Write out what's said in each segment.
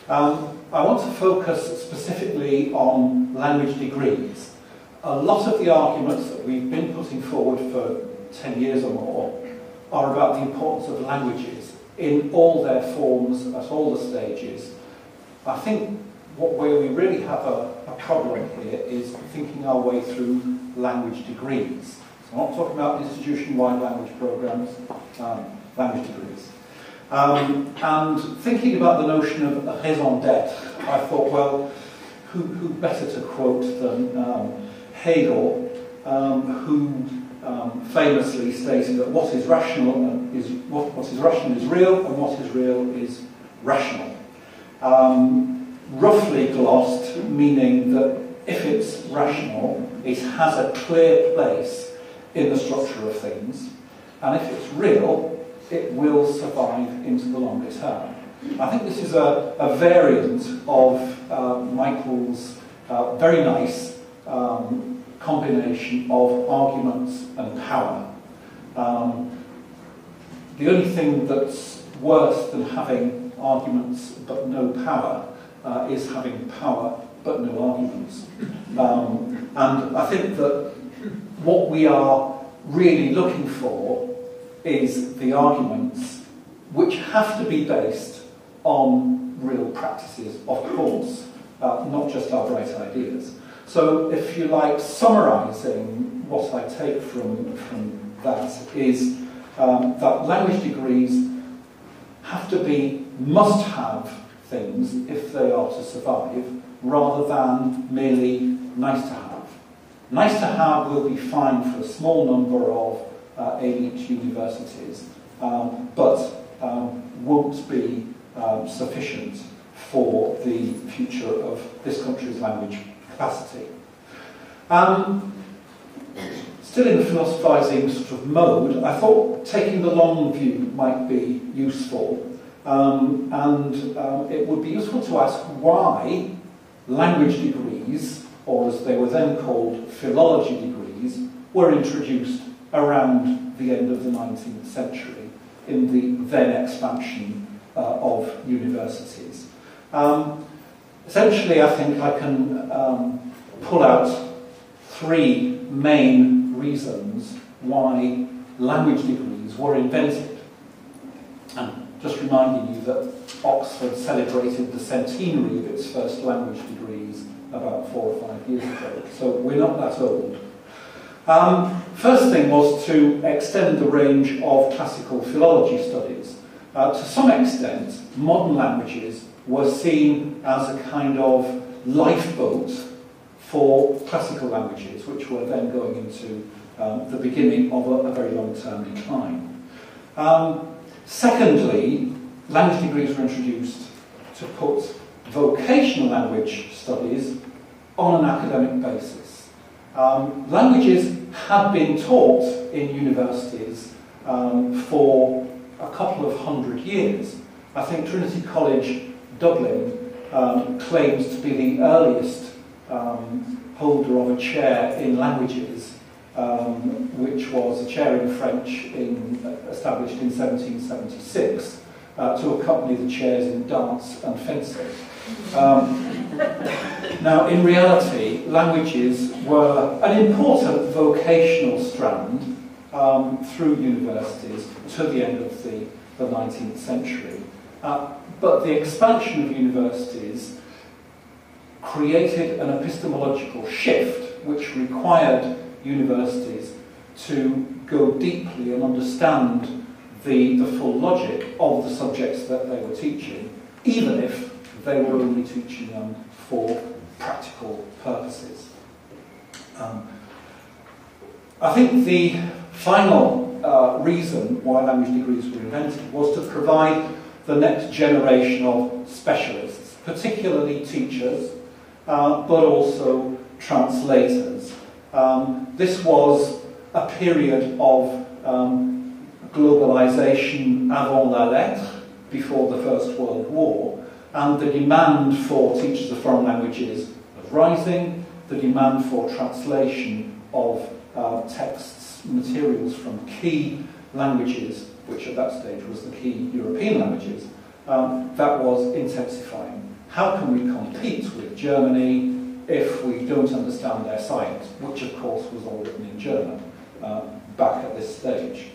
I want to focus specifically on language degrees. A lot of the arguments that we've been putting forward for 10 years or more are about the importance of languages in all their forms, at all the stages. I think where we really have a problem here is thinking our way through language degrees. So I'm not talking about institution-wide language programs, language degrees. And thinking about the notion of raison d'être, I thought, well, who better to quote than Hegel, who famously stated that what is rational is real, and what is real is rational. Roughly glossed, meaning that if it's rational, it has a clear place in the structure of things, and if it's real, it will survive into the longer term. I think this is a variant of Michael's very nice combination of arguments and power. The only thing that's worse than having arguments but no power is having power but no arguments. And I think that what we are really looking for is the arguments which have to be based on real practices, of course, not just our bright ideas. So if you like, summarising what I take from that is that language degrees have to be must-have things if they are to survive, rather than merely nice to have. Nice to have will be fine for a small number of elite universities, but won't be sufficient for the future of this country's language capacity. Still in the philosophising sort of mode, I thought taking the long view might be useful, and it would be useful to ask why language degrees, or as they were then called, philology degrees, were introduced around the end of the 19th century in the then expansion of universities. Essentially, I think I can pull out three main reasons why language degrees were invented. And just reminding you that Oxford celebrated the centenary of its first language degrees about 4 or 5 years ago, so we're not that old. First thing was to extend the range of classical philology studies. To some extent, modern languages were seen as a kind of lifeboat for classical languages, which were then going into the beginning of a very long-term decline. Secondly, language degrees were introduced to put vocational language studies on an academic basis. Languages had been taught in universities for a couple of 100 years. I think Trinity College, Dublin, claims to be the earliest holder of a chair in languages, which was a chair in French established in 1776 to accompany the chairs in dance and fencing. Now, in reality, languages were an important vocational strand through universities to the end of the 19th century. But the expansion of universities created an epistemological shift which required universities to go deeply and understand the full logic of the subjects that they were teaching, even if they were only teaching them for practical purposes. I think the final reason why language degrees were invented was to provide the next generation of specialists, particularly teachers, but also translators. This was a period of globalization avant la lettre, before the First World War, and the demand for teachers of foreign languages was rising, the demand for translation of texts, materials from key languages, which at that stage was the key European languages, that was intensifying. how can we compete with Germany if we don't understand their science, which of course was all written in German back at this stage.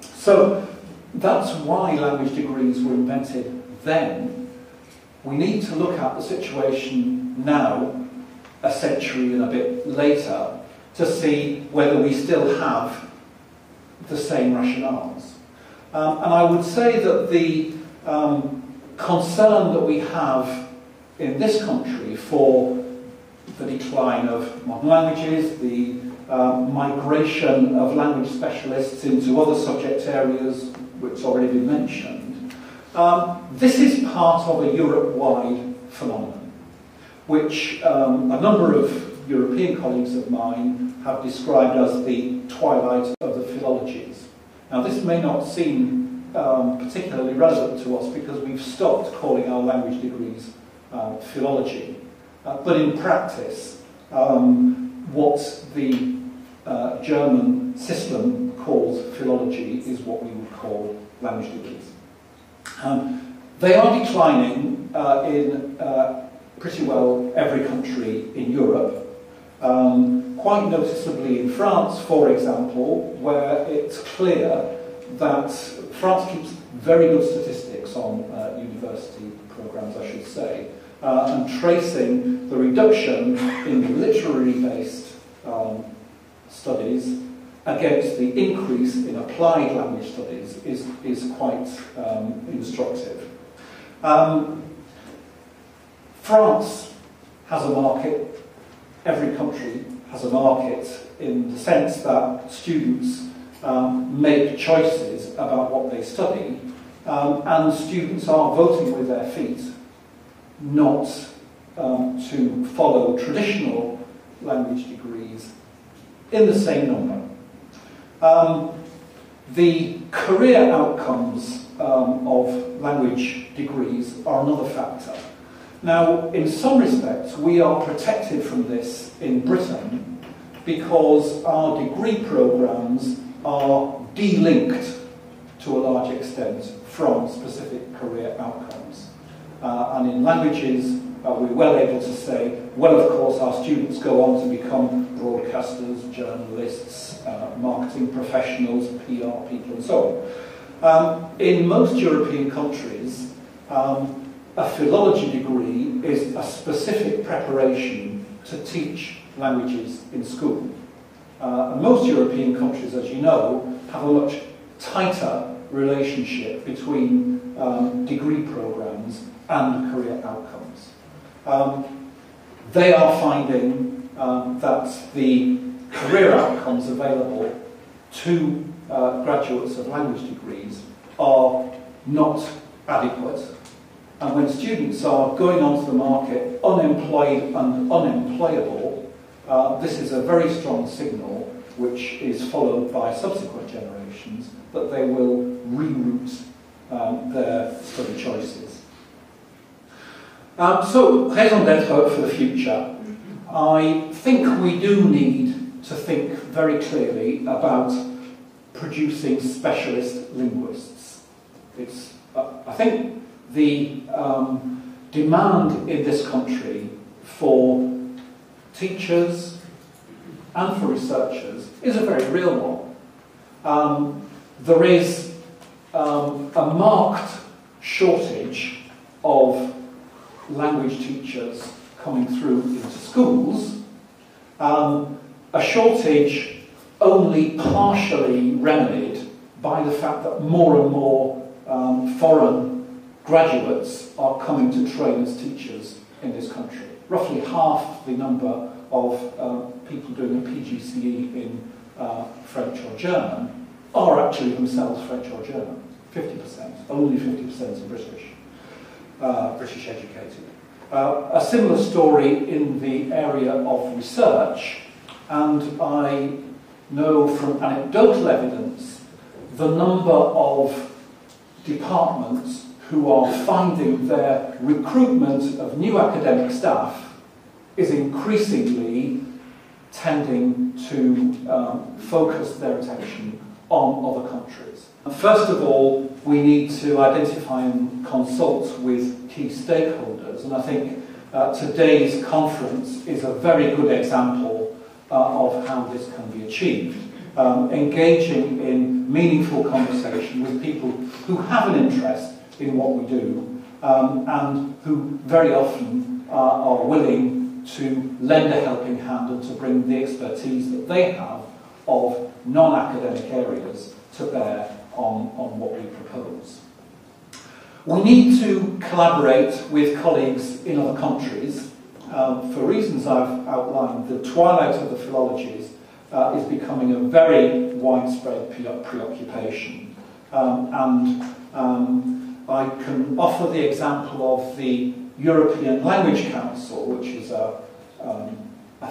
So that's why language degrees were invented then. We need to look at the situation now, a century and a bit later, to see whether we still have the same rationales. And I would say that the concern that we have in this country for the decline of modern languages, the migration of language specialists into other subject areas, which has already been mentioned, this is part of a Europe-wide phenomenon, which a number of European colleagues of mine have described as the twilight of the philologies. Now, this may not seem particularly relevant to us because we've stopped calling our language degrees philology. But in practice, what the German system calls philology is what we would call language degrees. They are declining in pretty well every country in Europe. Quite noticeably in France, for example, where it's clear that France keeps very good statistics on university programs, I should say, and tracing the reduction in literary-based studies against the increase in applied language studies is quite instructive. France has a market. Every country has a market in the sense that students make choices about what they study, and students are voting with their feet, not to follow traditional language degrees in the same number. The career outcomes of language degrees are another factor. Now, in some respects, we are protected from this in Britain because our degree programmes are de-linked to a large extent from specific career outcomes. And in languages, we're well able to say, well, of course, our students go on to become broadcasters, journalists, marketing professionals, PR people, and so on. In most European countries, a philology degree is a specific preparation to teach languages in school. And most European countries, as you know, have a much tighter relationship between degree programs and career outcomes. They are finding that the career outcomes available to graduates of language degrees are not adequate. And when students are going onto the market unemployed and unemployable, this is a very strong signal, which is followed by subsequent generations, that they will reroute their study choices. So, raison d'être for the future. I think we do need to think very clearly about producing specialist linguists. It's, I think, the demand in this country for teachers and for researchers is a very real one. There is a marked shortage of language teachers coming through into schools, a shortage only partially remedied by the fact that more and more foreign graduates are coming to train as teachers in this country. Roughly half the number of people doing a PGCE in French or German are actually themselves French or German. 50%. Only 50% are British educated. A similar story in the area of research, and I know from anecdotal evidence the number of departments who are finding their recruitment of new academic staff is increasingly tending to focus their attention on other countries. First of all, we need to identify and consult with key stakeholders, and I think today's conference is a very good example of how this can be achieved. Engaging in meaningful conversation with people who have an interest in what we do and who very often are willing to lend a helping hand and to bring the expertise that they have of non-academic areas to bear on what we propose. We need to collaborate with colleagues in other countries. For reasons I've outlined, the twilight of the philologies is becoming a very widespread preoccupation. I can offer the example of the European Language Council, which is a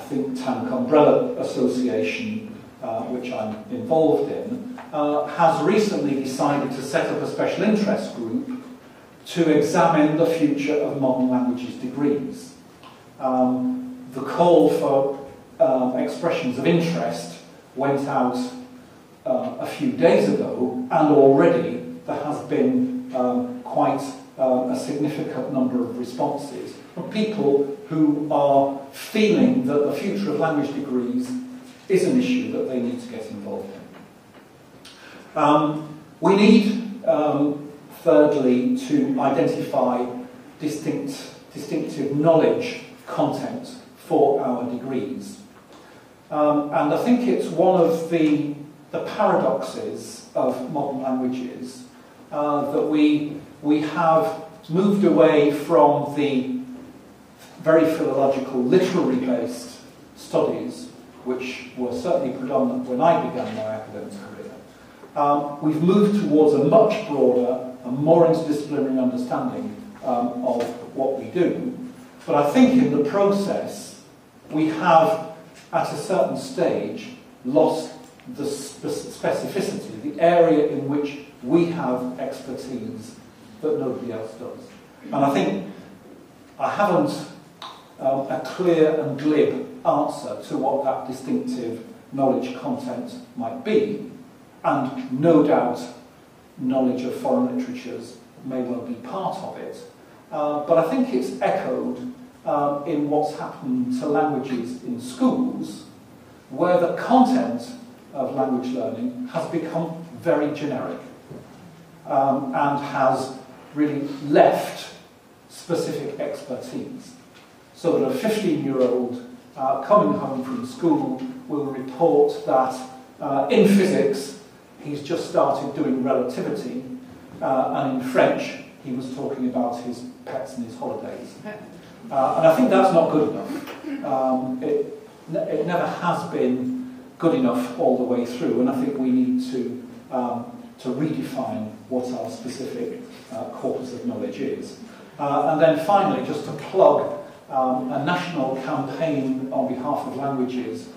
think tank umbrella association which I'm involved in, has recently decided to set up a special interest group to examine the future of modern languages degrees. The call for expressions of interest went out a few days ago, and already there has been quite a significant number of responses from people who are feeling that the future of language degrees is an issue that they need to get involved in. We need, thirdly, to identify distinctive knowledge content for our degrees. And I think it's one of the paradoxes of modern languages that we have moved away from the very philological, literary-based studies, which were certainly predominant when I began my academic career. We've moved towards a much broader and more interdisciplinary understanding of what we do. But I think in the process, we have, at a certain stage, lost the specificity, the area in which we have expertise that nobody else does. And I think I haven't a clear and glib answer to what that distinctive knowledge content might be, and no doubt knowledge of foreign literatures may well be part of it. But I think it's echoed in what's happened to languages in schools, where the content of language learning has become very generic and has really left specific expertise. So that a 15-year-old coming home from school will report that in physics he's just started doing relativity, and in French he was talking about his pets and his holidays. And I think that's not good enough. It never has been good enough all the way through, and I think we need to redefine what our specific corpus of knowledge is. And then finally, just to plug a national campaign on behalf of languages,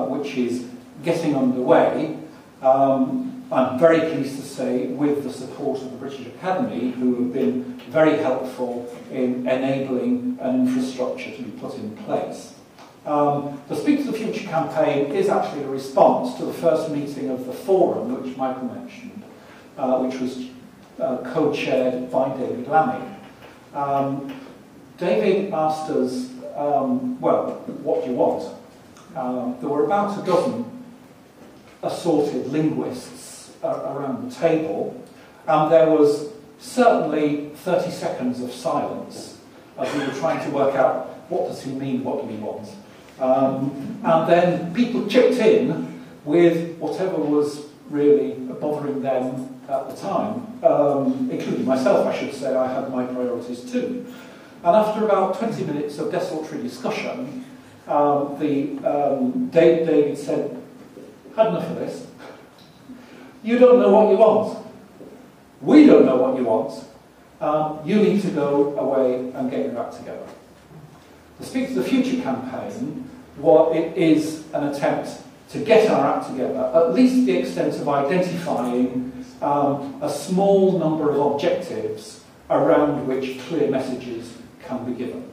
which is getting underway. I'm very pleased to say, with the support of the British Academy, who have been very helpful in enabling an infrastructure to be put in place. The Speak to the Future campaign is actually a response to the first meeting of the forum, which Michael mentioned, which was co-chaired by David Lammy. David asked us, well, what do you want? There were about a dozen assorted linguists around the table, and there was certainly 30 seconds of silence as we were trying to work out what does he mean, what do we want. And then people chipped in with whatever was really bothering them at the time, including myself, I should say. I had my priorities too. And after about 20 minutes of desultory discussion, David said, had enough of this. You don't know what you want. We don't know what you want. You need to go away and get your act together. The Speak to the Future campaign, what it is an attempt to get our act together, at least to the extent of identifying a small number of objectives around which clear messages can be given.